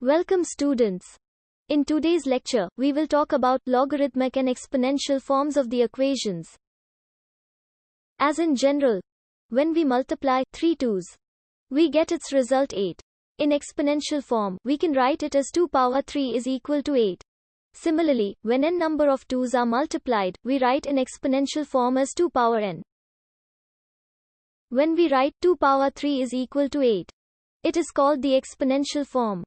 Welcome students. In today's lecture, we will talk about logarithmic and exponential forms of the equations. As in general, when we multiply 3 2s, we get its result 8. In exponential form, we can write it as 2 power 3 is equal to 8. Similarly, when n number of 2s are multiplied, we write in exponential form as 2 power n. When we write 2 power 3 is equal to 8, it is called the exponential form.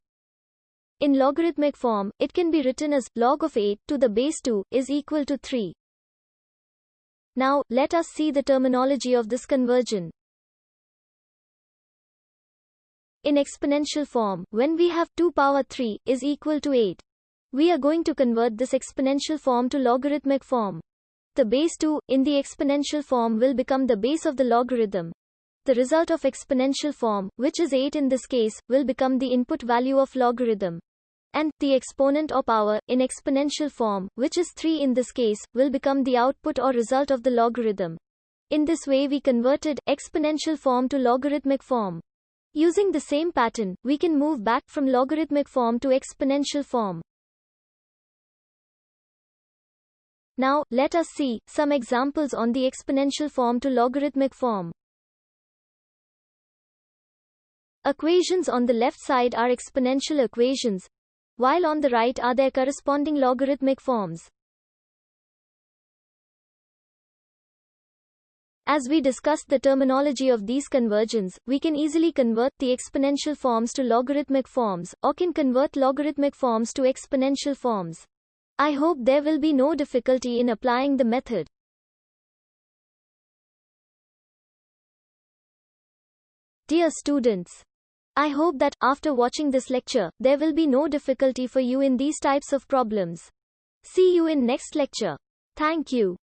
In logarithmic form, it can be written as log of 8 to the base 2 is equal to 3. Now, let us see the terminology of this conversion. In exponential form, when we have 2 power 3 is equal to 8, we are going to convert this exponential form to logarithmic form. The base 2 in the exponential form will become the base of the logarithm. The result of exponential form, which is 8 in this case, will become the input value of logarithm. And the exponent or power, in exponential form, which is 3 in this case, will become the output or result of the logarithm. In this way we converted exponential form to logarithmic form. Using the same pattern, we can move back from logarithmic form to exponential form. Now, let us see some examples on the exponential form to logarithmic form. Equations on the left side are exponential equations, while on the right are their corresponding logarithmic forms. As we discussed the terminology of these conversions, we can easily convert the exponential forms to logarithmic forms, or can convert logarithmic forms to exponential forms. I hope there will be no difficulty in applying the method. Dear students, I hope that, after watching this lecture, there will be no difficulty for you in these types of problems. See you in next lecture. Thank you.